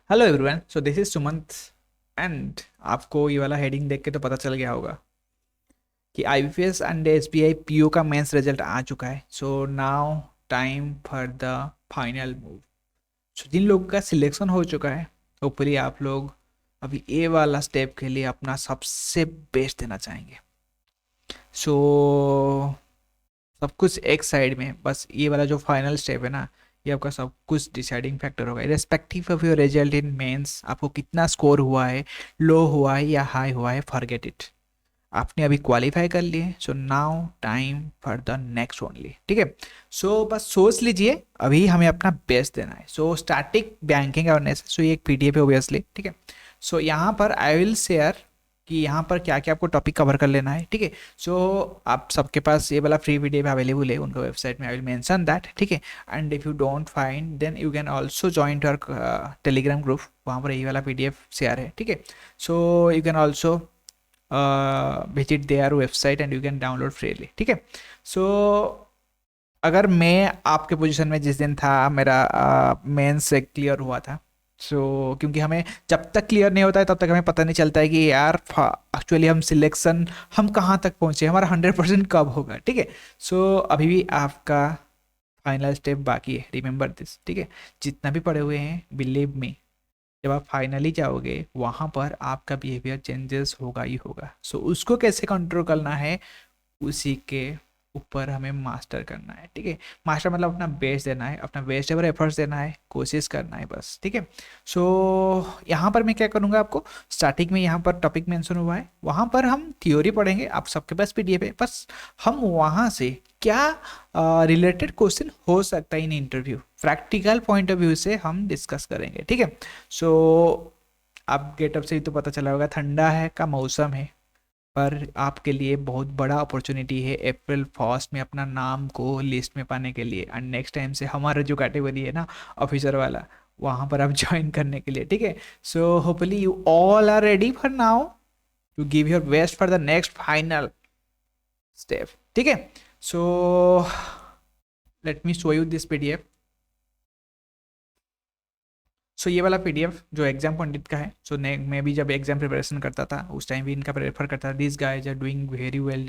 Hello everyone, so this is Sumant and आपको ये वाला हेडिंग देख के तो पता चल गया होगा कि आईबीपीएस एंड एसबीआई पीओ का मेंस रिजल्ट आ चुका है। So now time for the final move. सो जिन लोगों का सिलेक्शन हो चुका है, होपफुली आप लोग अभी ए वाला स्टेप के लिए अपना सबसे बेस्ट देना चाहेंगे। सो सब कुछ एक साइड में, बस ये वाला जो फाइनल स्टेप है ना, ये आपका सब कुछ डिसाइडिंग फैक्टर होगा। Respective of your result in mains, आपको कितना स्कोर हुआ है, लो हुआ है या हाई हुआ है, फॉरगेट इट। आपने अभी क्वालिफाई कर लिए, सो now time for the next only. ठीक है। सो बस सोच लीजिए, अभी हमें अपना बेस्ट देना है। सो स्टैटिक बैंकिंग अवेयरनेस, सो ये एक पीडीएफ है ओबियसली। ठीक है। सो यहाँ पर आई विल शेयर कि यहाँ पर क्या क्या आपको टॉपिक कवर कर लेना है। ठीक है। सो आप सबके पास ये वाला फ्री पीडीएफ अवेलेबल है उनका वेबसाइट में, आई विल मेंशन दैट। ठीक है। And if you don't find then you can also join to our Telegram group, वहाँ पर यही वाला पीडीएफ शेयर है। ठीक है। So you can also visit their website and you can download freely. ठीक है। सो अगर मैं आपके पोजीशन में जिस दिन था, मेरा मेंस से क्लियर हुआ था। क्योंकि हमें जब तक क्लियर नहीं होता है तब तक हमें पता नहीं चलता है कि यार एक्चुअली हम सिलेक्शन हम कहाँ तक पहुँचे, हमारा 100% कब होगा। ठीक है। अभी भी आपका फाइनल स्टेप बाकी है, रिमेंबर दिस। ठीक है। जितना भी पढ़े हुए हैं, बिलीव मी, जब आप फाइनली जाओगे वहाँ पर आपका बिहेवियर चेंजेस होगा ही होगा। उसको कैसे कंट्रोल करना है, उसी के ऊपर हमें मास्टर करना है। ठीक है। मास्टर मतलब अपना बेस्ट देना है, अपना बेस्ट एवर एफर्ट्स देना है, कोशिश करना है बस। ठीक है। सो यहाँ पर मैं क्या करूँगा, आपको स्टार्टिंग में यहाँ पर टॉपिक मेंशन हुआ है, वहाँ पर हम थ्योरी पढ़ेंगे। आप सबके पास पीडीएफ है, बस हम वहाँ से क्या रिलेटेड क्वेश्चन हो सकता है in interview, practical point of view से हम डिस्कस करेंगे। ठीक है। सो आप गेटअप से ही तो पता चला होगा, ठंडा है का मौसम है, पर आपके लिए बहुत बड़ा अपॉर्चुनिटी है अप्रैल फर्स्ट में अपना नाम को लिस्ट में पाने के लिए। एंड नेक्स्ट टाइम से हमारा जो कैटेगरी है ना, ऑफिसर वाला, वहाँ पर आप ज्वाइन करने के लिए। ठीक है। So hopefully you all are ready for now to give your best for the next final step. ठीक है। So let me show you this PDF. ये वाला पीडीएफ जो एग्जाम पंडित का है, मैं भी जब एग्जाम प्रिपरेशन करता था उस टाइम भी इनका प्रेफर करता था। This guys are doing very well,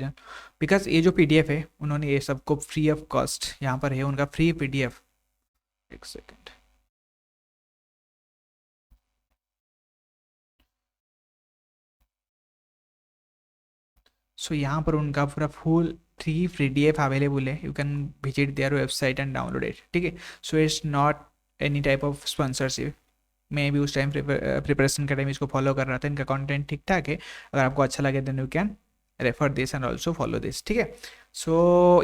because ये जो पीडीएफ है उन्होंने ये सबको फ्री ऑफ कॉस्ट, यहाँ पर है उनका फ्री पीडीएफ। एक सेकेंड। यहाँ पर उनका पूरा फुल फ्री पीडीएफ अवेलेबल है, you can visit their website and download it. ठीक है। It's not any type of sponsorship. मैं भी उस टाइम प्रिपरेशन के टाइम इसको फॉलो कर रहा था, इनका कंटेंट ठीक ठाक है। अगर आपको अच्छा लगे then you can refer this and also follow this. ठीक है।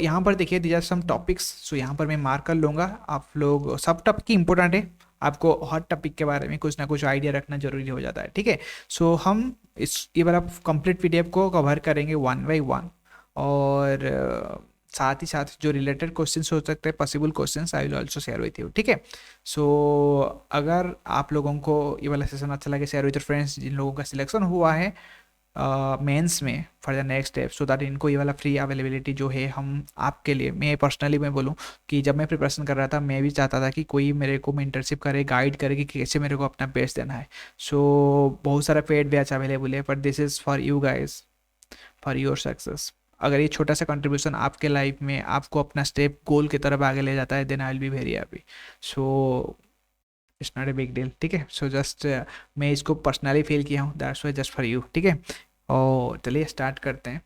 यहाँ पर देखिए दीज आर सम टॉपिक्स। यहाँ पर मैं मार्क कर लूँगा, आप लोग सब टॉपिक इंपॉर्टेंट है, आपको हर टॉपिक के बारे में कुछ ना कुछ आइडिया रखना जरूरी हो जाता है। ठीक है। हम इस ये वाला कंप्लीट पीडीएफ को कवर करेंगे वन बाई वन, और साथ ही साथ जो रिलेटेड क्वेश्चंस हो सकते हैं, possible questions, I will also share with you. ठीक है। सो अगर आप लोगों को ये वाला सेशन अच्छा लगे, शेयर विथ योर फ्रेंड्स जिन लोगों का सिलेक्शन हुआ है मेंस में for the next step, so that इनको ये वाला फ्री अवेलेबिलिटी जो है हम आपके लिए, मैं पर्सनली मैं बोलूँ कि जब मैं प्रिपरेशन कर रहा था मैं भी चाहता था कि कोई मेरे को मेंटरशिप करे, गाइड करे कि कैसे मेरे को अपना बेस्ट देना है। बहुत सारा पेड बैच अवेलेबल है, but this is for you guys, for your success. अगर ये छोटा सा कंट्रीब्यूशन आपके लाइफ में आपको अपना स्टेप गोल की तरफ आगे ले जाता है, then I will be very happy. It's not a big deal. ठीक है। जस्ट मैं इसको पर्सनली फील किया हूँ, that's why just for you. ठीक है। और चलिए स्टार्ट करते हैं।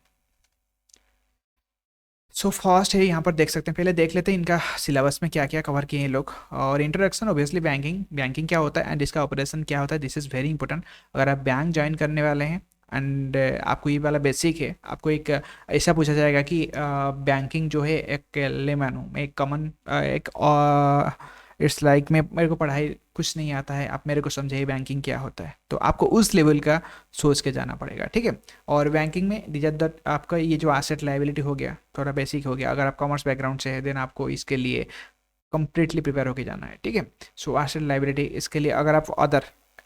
फर्स्ट है, यहाँ पर देख सकते हैं, पहले देख लेते हैं इनका सिलेबस में क्या क्या कवर किए हैं लोग। और इंट्रोडक्शन ऑब्वियसली बैंकिंग क्या होता है एंड इसका ऑपरेशन क्या होता है, दिस इज़ वेरी इंपॉर्टेंट। अगर आप बैंक ज्वाइन करने वाले हैं एंड आपको ये वाला बेसिक है, आपको एक ऐसा पूछा जाएगा कि बैंकिंग जो है एक लेमैन हूँ मैं, एक कॉमन एक इट्स लाइक मैं, मेरे को पढ़ाई कुछ नहीं आता है, आप मेरे को समझाइए बैंकिंग क्या होता है, तो आपको उस लेवल का सोच के जाना पड़ेगा। ठीक है। और बैंकिंग में डिजट आपका ये जो एसेट लाइबिलिटी हो गया, थोड़ा बेसिक हो गया। अगर आप कॉमर्स बैकग्राउंड से है देन आपको इसके लिए कंप्लीटली प्रिपेयर होके जाना है। ठीक है। एसेट लाइबिलिटी इसके लिए,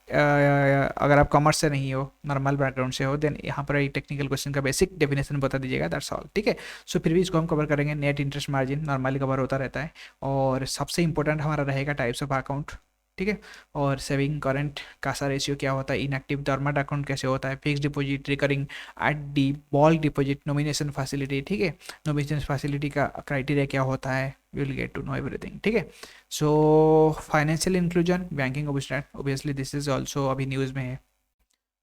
अगर आप कॉमर्स से नहीं हो, नॉर्मल बैकग्राउंड से हो, देन यहाँ पर एक टेक्निकल क्वेश्चन का बेसिक डेफिनेशन बता दीजिएगा, दैट्स ऑल। ठीक है। फिर भी इसको हम कवर करेंगे। Net interest margin normally cover होता रहता है, और सबसे इंपॉर्टेंट हमारा रहेगा टाइप्स ऑफ अकाउंट, ठीक है। और सेविंग करंट कासा रेशियो क्या होता है, इनएक्टिव डॉर्मेंट अकाउंट कैसे होता है, fix deposit, recurring, at the bulk deposit, nomination facility, ठीक है। नॉमिनेशन फैसिलिटी का क्राइटेरिया क्या होता है, will get to know everything, ठीक है। So financial inclusion, banking obviously this is also अभी न्यूज़ में है,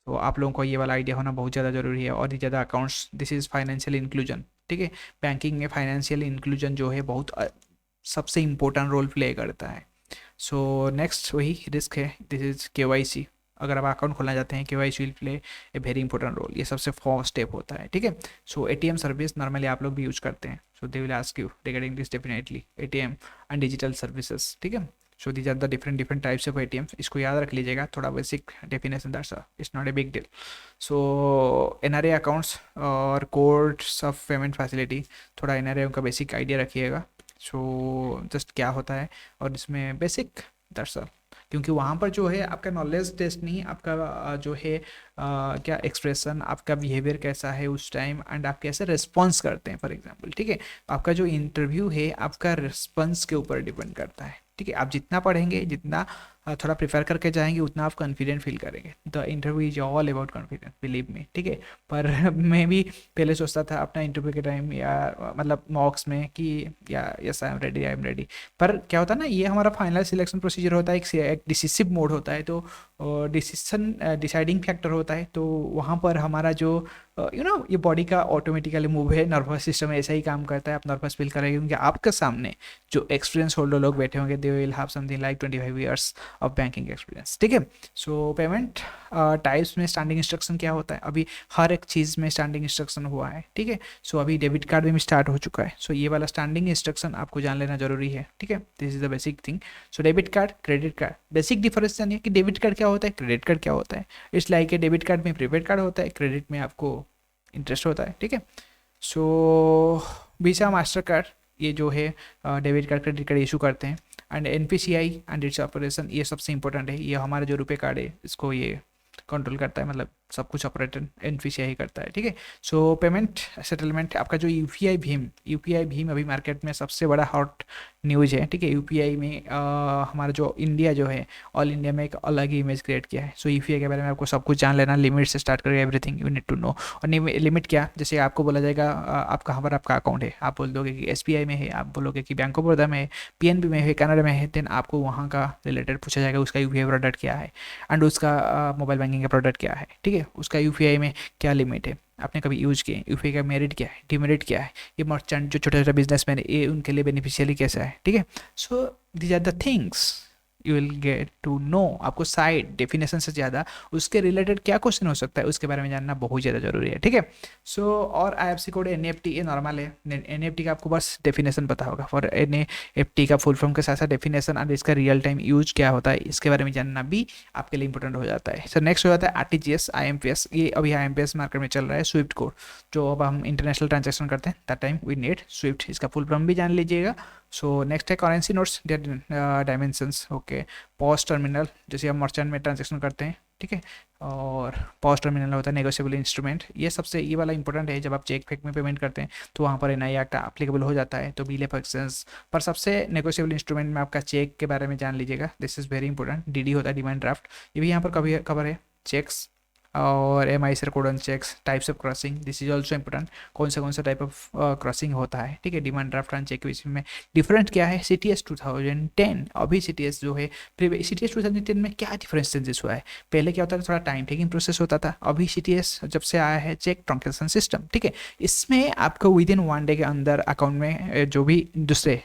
तो आप लोगों को ये वाला आइडिया होना बहुत ज़्यादा ज़रूरी है। और ये ज़्यादा accounts, this is financial inclusion, ठीक है। बैंकिंग में फाइनेंशियल इंक्लूजन जो है बहुत सबसे इम्पोर्टेंट रोल प्ले करता है। सो नेक्स्ट वही रिस्क है, दिस इज KYC। अगर आप अकाउंट खोलना चाहते हैं, KYC will play a very important role, ये सबसे फर्स्ट स्टेप होता है, ठीक है। सो ATM सर्विस नॉर्मली आप लोग भी यूज करते हैं, so they will ask you regarding this definitely, ATM and digital services, ठीक है। So these are the different different types of ATM, इसको याद रख लीजिएगा, थोड़ा basic definition, that's it's not a big deal. So NRA accounts और codes of payment facility, थोड़ा NRA का बेसिक आइडिया रखिएगा। सो जस्ट क्या होता है और इसमें बेसिक, दैट्स ऑल। क्योंकि वहाँ पर जो है आपका नॉलेज टेस्ट नहीं, आपका जो है क्या एक्सप्रेशन, आपका बिहेवियर कैसा है उस टाइम, एंड आप कैसे रिस्पॉन्स करते हैं फॉर एग्जांपल, ठीक है। आपका जो इंटरव्यू है आपका रिस्पॉन्स के ऊपर डिपेंड करता है, ठीक है। आप जितना पढ़ेंगे, जितना थोड़ा प्रिफर करके जाएंगे, उतना आप कॉन्फिडेंट फील करेंगे। The interview is all about confidence, believe me, ठीक है। पर मैं भी पहले सोचता था अपना इंटरव्यू के टाइम या मतलब मॉक्स में कि या yes I am ready, I am ready. पर क्या होता है ना, ये हमारा फाइनल सिलेक्शन प्रोसीजर होता है, एक डिसिसिव मोड होता है, तो डिसीजन डिसाइडिंग फैक्टर होता है। तो वहाँ पर हमारा जो ये बॉडी का ऑटोमेटिकली मूव है, नर्वस सिस्टम ऐसा ही काम करता है, आप नर्वस फील करेंगे क्योंकि आपके सामने जो एक्सपीरियंस होल्डर लोग बैठे होंगे, they will have something like 25 years of banking experience, ठीक है। सो पेमेंट टाइप्स में स्टैंडिंग इंस्ट्रक्शन क्या होता है, अभी हर एक चीज़ में स्टैंडिंग इंस्ट्रक्शन हुआ है, ठीक है। सो अभी डेबिट कार्ड में स्टार्ट हो चुका है, सो ये वाला स्टैंडिंग इंस्ट्रक्शन आपको जान लेना जरूरी है, ठीक है। This is the basic thing. So debit card, credit card, basic difference जानिए कि डेबिट कार्ड क्या होता है, क्रेडिट कार्ड क्या होता है। It's like a debit card में प्रीपेड कार्ड होता है, क्रेडिट में आपको इंटरेस्ट होता है, ठीक है। सो वीसा मास्टर कार्ड, ये जो है debit card credit card issue करते हैं, and NPCI and its operation, ये सबसे इंपॉर्टेंट है। ये हमारा जो रुपए कार्ड है इसको ये कंट्रोल करता है, मतलब सब कुछ ऑपरेटर NPCI करता है, ठीक है। सो पेमेंट सेटलमेंट, आपका जो UPI भीम अभी मार्केट में सबसे बड़ा हॉट न्यूज़ है, ठीक है। UPI में हमारा जो इंडिया जो है, ऑल इंडिया में एक अलग ही इमेज क्रिएट किया है। सो UPI के बारे में आपको सब कुछ जान लेना, लिमिट से स्टार्ट करके everything you need to know. और लिमिट क्या, जैसे आपको बोला जाएगा आप कहाँ पर आपका अकाउंट है, आप बोल दोगे कि SBI में है, आप बोलोगे कि बैंक ऑफ बड़ौदा में है, PNB में है, कनाडा में है, देन आपको वहाँ का रिलेटेड पूछा जाएगा उसका UPI प्रोडक्ट क्या है, एंड उसका मोबाइल बैंकिंग का प्रोडक्ट क्या है, ठीक है। उसका UPI में क्या लिमिट है, आपने कभी यूज किए, UPI का मेरिट क्या है, डिमेरिट क्या है, ये मर्चेंट जो छोटे छोटे बिजनेसमैन है, ये उनके लिए बेनिफिशियली कैसा है, ठीक है। So these are the things you will get to know. आपको साइड डेफिनेशन से ज़्यादा उसके रिलेटेड क्या क्वेश्चन हो सकता है उसके बारे में जानना बहुत ज़्यादा जरूरी है, ठीक है। सो और IFSC कोड NEFT, ये नॉर्मल है। NEFT का आपको बस डेफिनेशन पता होगा, फॉर NEFT का फुल फॉर्म के साथ साथ डेफिनेशन और इसका रियल टाइम यूज क्या होता है इसके बारे में जानना भी आपके लिए इंपॉर्टेंट हो जाता है। सर नेक्स्ट हो जाता है RTGS IMPS, ये अभी IMPS मार्केट में चल रहा है। स्विफ्ट कोड, जो अब हम इंटरनेशनल ट्रांजेक्शन करते हैं that time we need swift, इसका फुल फॉर्म भी जान लीजिएगा। सो नेक्स्ट है currency notes, dimensions, okay. POS terminal, जैसे हम मर्चेंट में ट्रांजेक्शन करते हैं, ठीक है। और पॉस टर्मिनल होता है नेगोशिएबल इंस्ट्रूमेंट, ये सबसे ये वाला इंपॉर्टेंट है, जब आप चेक फेक में पेमेंट करते हैं तो वहाँ पर NI एक्ट एप्लीकेबल हो जाता है, तो बिल ऑफ एक्सचेंज। पर सबसे नेगोशिएबल इंस्ट्रूमेंट में आपका चेक के बारे में जान लीजिएगा, this is very important. DD होता है डिमांड ड्राफ्ट, ये भी यहाँ पर कभी कवर है। चेक्स और MICR code on cheques, types of crossing, this is also important, कौन सा टाइप ऑफ क्रॉसिंग होता है, ठीक है। डिमांड ड्राफ्ट एंड चेक के बीच में डिफरेंट क्या है। CTS 2010, अभी CTS जो है, CTS 2010 में क्या डिफरेंस चेंजेस हुआ है, पहले क्या होता था, थोड़ा टाइम टेकिंग प्रोसेस होता था, अभी CTS जब से आया है चेक ट्रांजैक्शन सिस्टम, ठीक है। इसमें आपको विद इन 1 डे के अंदर अकाउंट में जो भी दूसरे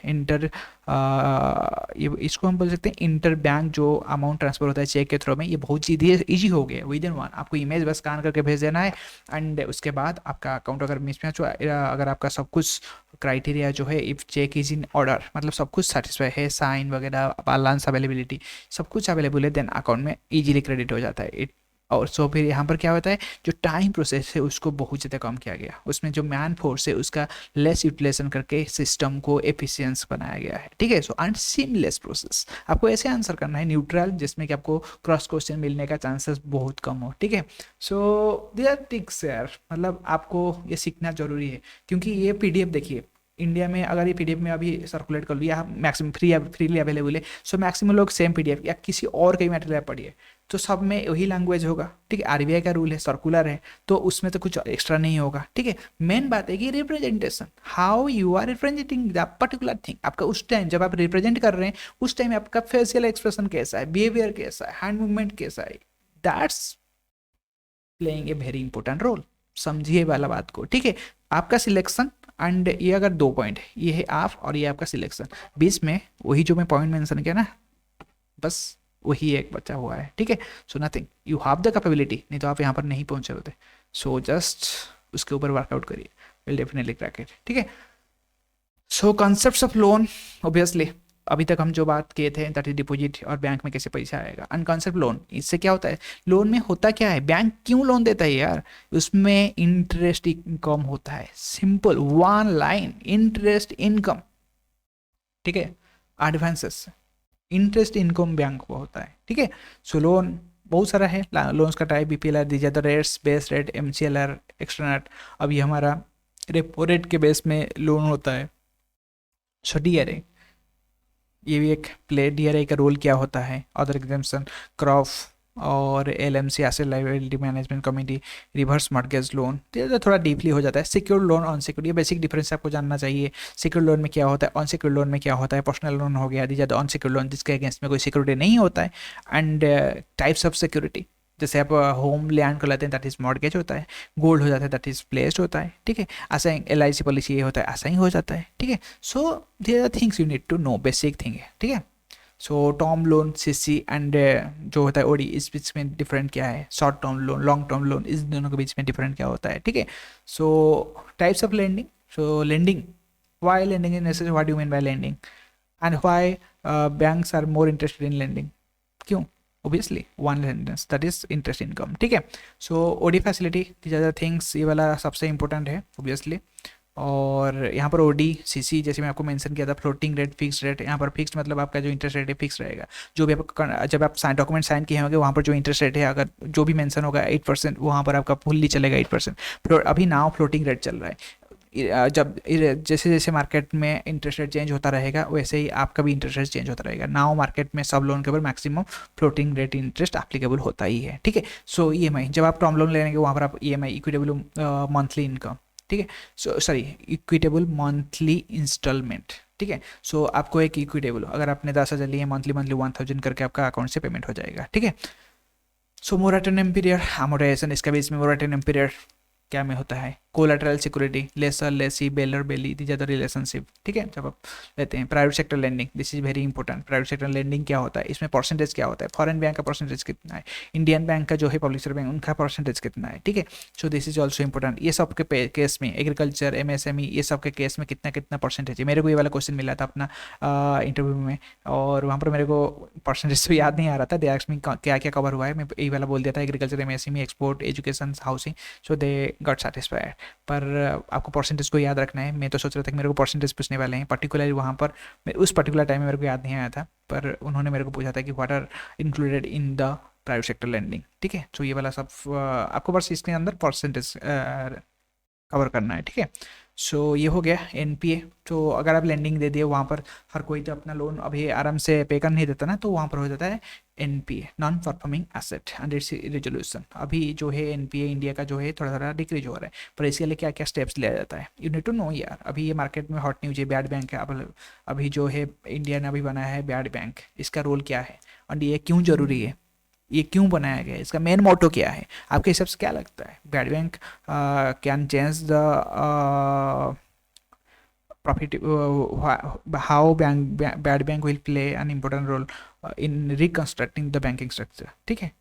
ये इसको हम बोल सकते हैं इंटर बैंक जो अमाउंट ट्रांसफर होता है चेक के थ्रू में, ये बहुत ईजी हो गया विद इन 1। आपको इमेज बस स्कैन करके भेज देना है, एंड उसके बाद आपका अकाउंट अगर मिसमैच हुआ, अगर आपका सब कुछ क्राइटेरिया जो है, if cheque is in order, मतलब सब कुछ सेटिस्फाई है, साइन वगैरह, बैलेंस अवेलेबिलिटी सब कुछ अवेलेबल है, देन अकाउंट में इजीली क्रेडिट हो जाता है। और सो फिर यहाँ पर क्या होता है, जो टाइम प्रोसेस है उसको बहुत ज़्यादा कम किया गया, उसमें जो मैन फोर्स है उसका लेस यूटिलाइजेशन करके सिस्टम को एफिशिएंस बनाया गया है, ठीक है। सो एंड सीमलेस प्रोसेस, आपको ऐसे आंसर करना है न्यूट्रल, जिसमें कि आपको क्रॉस क्वेश्चन मिलने का चांसेस बहुत कम हो, ठीक है। सो दे आर टिक्स यार, मतलब आपको ये सीखना जरूरी है, क्योंकि ये PDF देखिए, इंडिया में अगर ये पीडीएफ में अभी सर्कुलेट कर लिया, मैक्सिमम फ्रीली अवेलेबल है, सो मैक्सिमम लोग सेम पीडीएफ या किसी और कई मटेरियल पढ़िए, तो सब में वही लैंग्वेज होगा, ठीक है। आरबीआई का रूल है, सर्कुलर है, तो उसमें तो कुछ एक्स्ट्रा नहीं होगा, ठीक है। मेन बात है कि representation, how you are representing the particular thing. आपका उस टाइम जब आप रिप्रेजेंट कर रहे हैं, उस टाइम आपका फेशियल एक्सप्रेशन कैसा है, बिहेवियर कैसा है, हैंड मूवमेंट कैसा है, that's playing a very important role. समझिए वाला बात को, ठीक है। आपका सिलेक्शन एंड ये अगर 2 पॉइंट है, ये है आप और ये आपका सिलेक्शन, बीच में वही जो मैं पॉइंट मेंशन किया ना, बस वही एक बचा हुआ है, ठीक है। So nothing, you have the capability, नहीं तो आप यहाँ पर नहीं पहुंचे होते। सो जस्ट उसके ऊपर वर्कआउट करिए, विल डेफिनेटली क्रैक इट, ठीक है। सो कॉन्सेप्ट्स ऑफ लोन, ऑब्वियसली अभी तक हम जो बात किए थे, दैट इज डिपॉजिट और बैंक में कैसे पैसा आएगा। अनकॉन्सेप्ट लोन, इससे क्या होता है, लोन में होता क्या है, बैंक क्यों लोन देता है यार, उसमें इंटरेस्ट इनकम होता है, simple one line, interest income, ठीक है। एडवांसेस, इंटरेस्ट इनकम बैंक को होता है, ठीक है। सो लोन बहुत सारा है, लोन्स का टाइप, बीपीएलआर, दीजिए तो rates, base rate, MCLR, external. अभी हमारा रेपो रेट के बेस में लोन होता है। सो डीआरए, ये भी एक प्ले, डीआरआई का रोल क्या होता है, अदर एग्जाम्पशन, क्रॉफ और LMC, asset liability management committee, reverse mortgage loan, तो थोड़ा डीपली हो जाता है। सिक्योर्ड लोन, अनसिक्योर्ड, ये बेसिक डिफरेंस आपको जानना चाहिए। सिक्योर्ड लोन में क्या होता है, अनसिक्योर्ड लोन में क्या होता है। पर्सनल लोन हो गया, दी जाता अनसिक्योर्ड लोन जिसके अगेंस्ट में कोई सिक्योरिटी नहीं होता है। एंड टाइप्स ऑफ सिक्योरिटी, जैसे आप होम लैंड कर लेते हैं, दैट इज मॉर्गेज होता है। गोल्ड हो जाता है, दैट इज प्लेस्ड होता है, ठीक है। ऐसा एलआईसी पॉलिसी ये होता है, ऐसा ही हो जाता है, ठीक है। So there are things you need to know, basic thing है, ठीक है। So term loan, CC and जो होता है ओडी, इस बीच में डिफरेंट क्या है, short term loan, long term loan, इस दोनों के बीच में डिफरेंट क्या होता है, ठीक है। So types of lending, so lending, why lending in necessary, what do mean by lending, and why banks are more interested in lending, क्यों, obviously one sentence, that is interest income, ठीक है। So OD facility, these are the things, ये वाला सबसे important है obviously. और यहाँ पर ओडी सीसी, जैसे मैं आपको मेंशन किया था, फ्लोटिंग रेट, फिक्स रेट, यहाँ पर फिक्स मतलब आपका जो इंटरेस्ट रेट है फिक्स रहेगा। जो भी आप जब आप डॉक्यूमेंट साइन किए होंगे, वहाँ पर जो इंटरेस्ट रेट है, अगर जो भी मेंशन होगा 8%, वहाँ पर आपका फुल्ली चलेगा 8%। अभी नाउ फ्लोटिंग रेट चल रहा है, जब जैसे जैसे मार्केट में इंटरेस्ट रेट चेंज होता रहेगा, वैसे ही आपका भी इंटरेस्ट रेट चेंज होता रहेगा। नाउ मार्केट में सब लोन के ऊपर maximum floating rate interest applicable होता ही है, ठीक है। सो ईएमआई, जब आप टर्म लोन लेंगे, वहाँ पर आप ईएमआई, इक्विटेबल मंथली इनकम, ठीक है। So sorry, equitable monthly instalment, ठीक है। सो आपको एक इक्विटेबल, अगर आपने 10,000 लिए, मंथली मंथली 1,000 करके आपका अकाउंट से पेमेंट हो जाएगा, ठीक है। सो मोरेटोरियम पीरियड, अमोर्टाइजेशन, इसका भी इसमें मोरेटोरियम पीरियड क्या में होता है, collateral security, lessor lessee, bailor bailee, दी जाता रिलेशनशिप, ठीक है, जब आप लेते हैं। Private sector lending, this is very important. Private sector lending क्या होता है, इसमें परसेंटेज क्या होता है, फॉरेन बैंक का परसेंटेज कितना है, इंडियन बैंक का जो है पब्लिशर बैंक, उनका परसेंटेज कितना है, ठीक है। So this is also important. ये सब के केस में, एग्रीकल्चर, एमएसएमई, ये सब के केस में कितना कितना परसेंटेज है। मेरे को ये वाला क्वेश्चन मिला था अपना इंटरव्यू में, और वहाँ पर मेरे को परसेंटेज तो याद नहीं आ रहा था, दे आस्क्ड मी क्या क्या कवर हुआ है, मैं यही वाला बोल दिया था, agriculture, MSME, export, education, housing. So they got satisfied. पर आपको परसेंटेज को याद रखना है। मैं तो सोच रहा था कि मेरे को परसेंटेज पूछने वाले हैं पर्टिकुलरली, वहाँ पर उस पर्टिकुलर टाइम में मेरे को याद नहीं आया था, पर उन्होंने मेरे को पूछा था कि what are included in the private sector lending, ठीक है। तो ये वाला सब आपको बस इसके अंदर परसेंटेज कवर करना है, ठीक है। सो ये हो गया एनपीए। तो अगर आप लेंडिंग दे दिए, वहाँ पर हर कोई तो अपना लोन अभी आराम से पे कर नहीं देता ना, तो वहाँ पर हो जाता है NPA, non performing asset, and it's resolution. अभी जो है एनपीए इंडिया का जो है थोड़ा थोड़ा डिक्रीज हो रहा है, पर इसके लिए क्या क्या स्टेप्स लिया जाता है, यू नीड टू नो यार। अभी ये मार्केट में हॉट न्यूज है, बैड बैंक है। अब अभी जो है इंडिया ने अभी बनाया है बैड बैंक, इसका रोल क्या है और ये क्यों जरूरी है, ये क्यों बनाया गया है, इसका मेन मोटो क्या है, आपके हिसाब से क्या लगता है। Bad bank can change the profit, how bad bank will play an important role in reconstructing the banking structure, ठीक है।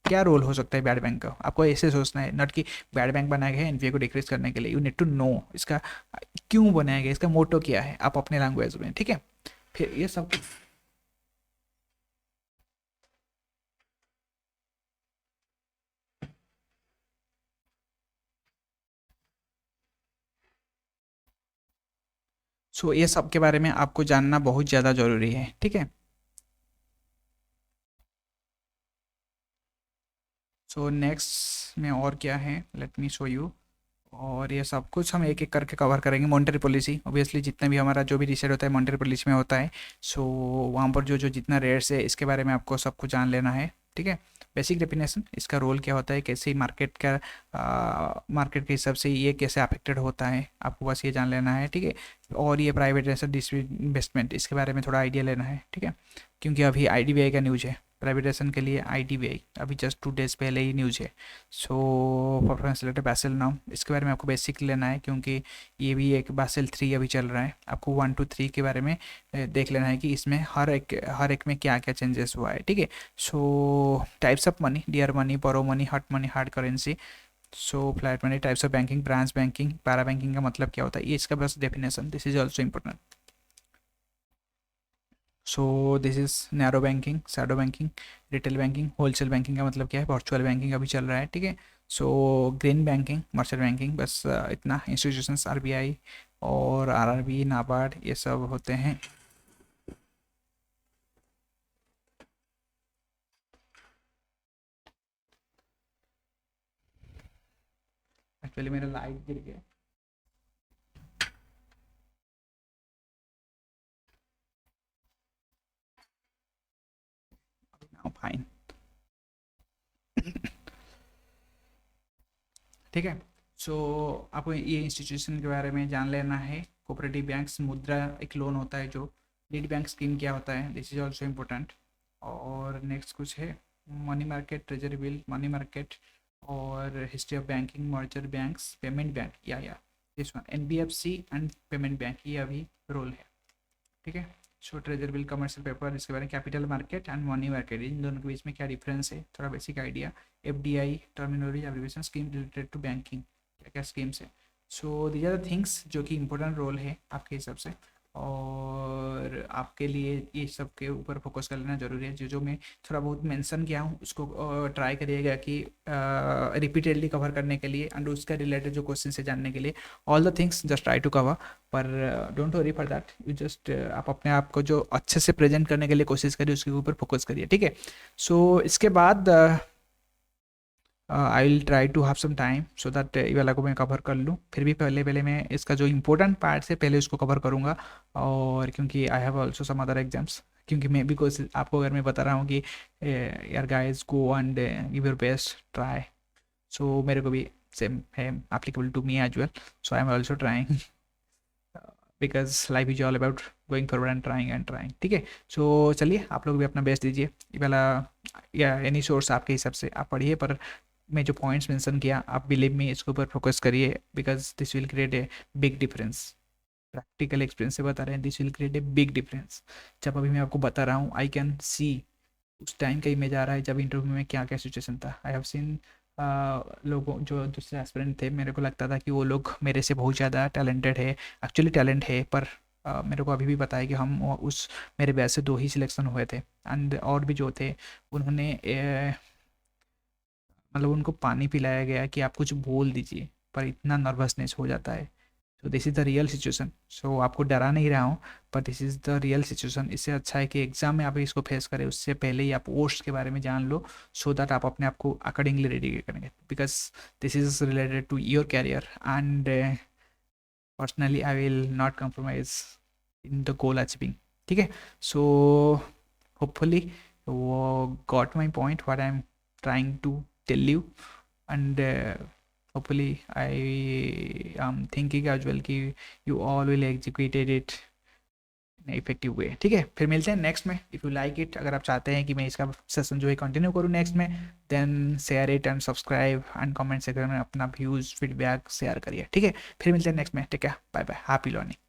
क्या रोल हो सकता है बैड बैंक का, आपको ऐसे सोचना है, नॉट कि बैड बैंक बनाया गया है एनपीए को डिक्रीज करने के लिए। यू नीड टू नो इसका क्यों बनाया गया, इसका मोटो क्या है, आप अपने लैंग्वेज में, ठीक है। फिर ये सब सो ये सब के बारे में आपको जानना बहुत ज़्यादा ज़रूरी है, ठीक है। सो नेक्स्ट में और क्या है, लेट मी शो यू। और ये सब कुछ हम एक एक करके कवर करेंगे। मॉनेटरी पॉलिसी, ऑब्वियसली जितने भी हमारा जो भी रिसेट होता है मॉनेटरी पॉलिसी में होता है। सो वहाँ पर जो जो जितना रेट्स है इसके बारे में आपको सब कुछ जान लेना है, ठीक है। बेसिक डेफिनेशन, इसका रोल क्या होता है, कैसे मार्केट का मार्केट के हिसाब से ये कैसे अफेक्टेड होता है, आपको बस ये जान लेना है, ठीक है। और ये प्राइवेट एसेट इन्वेस्टमेंट, इसके बारे में थोड़ा आइडिया लेना है, ठीक है। क्योंकि अभी आईडीबीआई का न्यूज़ है प्राइवेटाइजेशन के लिए, आईडीबीआई अभी जस्ट 2 डेज पहले ही न्यूज़ है। सो परफॉर्मेंस रिलेटेड बैसल नाम, इसके बारे में आपको बेसिक लेना है, क्योंकि ये भी एक बैसल 3 अभी चल रहा है। आपको 1 to 3 के बारे में देख लेना है कि इसमें हर एक में क्या क्या चेंजेस हुआ है, ठीक है। So types of money, dear money, borrow money, hard currency. So flat money, types of banking, branch banking, para banking का मतलब क्या होता है, ये इसका बस definition, this is also important. So this is narrow banking, shadow banking, retail banking, wholesale banking का मतलब क्या है, वर्चुअल बैंकिंग अभी चल रहा है, ठीक है। So green banking, merchant banking, बस इतना। इंस्टीट्यूशंस, आरबीआई और आरआरबी, नाबार्ड, ये सब होते हैं। एक्चुअली मेरा लाइट गिर गया। फाइन, ठीक है। सो आपको ये इंस्टीट्यूशन के बारे में जान लेना है। कोऑपरेटिव बैंक्स, मुद्रा एक लोन होता है जो। लीड बैंक स्कीम क्या होता है, दिस इज ऑल्सो इम्पोर्टेंट। और नेक्स्ट कुछ है, money market, treasury bill, money market, और history of banking, merchant banks, payment bank, या this one NBFC and payment bank, ये अभी रोल है, ठीक है। So treasury bill, commercial paper, इसके बारे में capital market and money market, इन दोनों के बीच में क्या डिफरेंस है, थोड़ा basic idea. FDI, terminology, abbreviation, scheme related to banking, क्या क्या स्कीम्स है। So these are the things जो कि इंपॉर्टेंट रोल है आपके हिसाब से, और आपके लिए ये सब के ऊपर फोकस कर लेना जरूरी है। जो जो मैं थोड़ा बहुत मेंशन किया हूँ उसको ट्राई करिएगा कि रिपीटेडली कवर करने के लिए, एंड उसका रिलेटेड जो क्वेश्चन है जानने के लिए, all the things just try to cover. पर don't worry for that, you just आप अपने आप को जो अच्छे से प्रेजेंट करने के लिए कोशिश करिए, उसके ऊपर फोकस करिए, ठीक है। सो इसके बाद I will try to have some time so that ये वाला को मैं कवर कर लूँ। फिर भी पहले पहले मैं इसका जो इंपॉर्टेंट पार्ट है पहले उसको कवर करूँगा, और क्योंकि I have also some other exams, क्योंकि मैं भी कोशिश आपको अगर मैं बता रहा हूँ कि यार guys go and give your best try, so मेरे को भी सेम है, applicable to me as well, so I am also trying, because life is all about going forward and trying, ठीक है। सो चलिए आप लोग भी अपना बेस्ट दीजिए, ये वाला या एनी सोर्स आपके हिसाब से आप पढ़िए, पर मैं जो पॉइंट्स मेंशन किया आप बिलीव में इसके ऊपर फोकस करिए, because this will create a big difference. Practical experience से बता रहे हैं, this will create a big difference. जब अभी मैं आपको बता रहा हूँ आई कैन सी उस टाइम कहीं में जा रहा है जब इंटरव्यू में क्या क्या सिचुएशन था। आई हैव सीन लोगों जो दूसरे एस्पिरेंट थे, मेरे को लगता था कि वो लोग मेरे से बहुत ज़्यादा टैलेंटेड है, एक्चुअली टैलेंट है, पर मेरे को अभी भी पता है कि हम उस मेरे बैच से 2 ही सिलेक्शन हुए थे, एंड और भी जो थे उन्होंने मतलब उनको पानी पिलाया गया कि आप कुछ बोल दीजिए, पर इतना नर्वसनेस हो जाता है। So this is the real situation. So आपको डरा नहीं रहा हूँ, पर this is the real situation. इससे अच्छा है कि एग्जाम में आप इसको फेस करें उससे पहले ही आप पोस्ट के बारे में जान लो, सो दैट आप अपने आप को अकॉर्डिंगली रेडी करेंगे, because this is related to your career, and personally I will not compromise in the goal achieving, ठीक है। सो होपफुली वो got my point what I am trying to tell you, and hopefully I am thinking as well कि you all will executed it in an effective way, ठीक है। फिर मिलते हैं next में, इफ़ यू लाइक इट, अगर आप चाहते हैं कि मैं इसका सेशन जो है कंटिन्यू करूँ नेक्स्ट में, then share it and subscribe and comment section में अपना व्यूज़ फीडबैक शेयर करिए, ठीक है। फिर मिलते हैं नेक्स्ट में, ठीक है, बाय बाय, हैप्पी लर्निंग।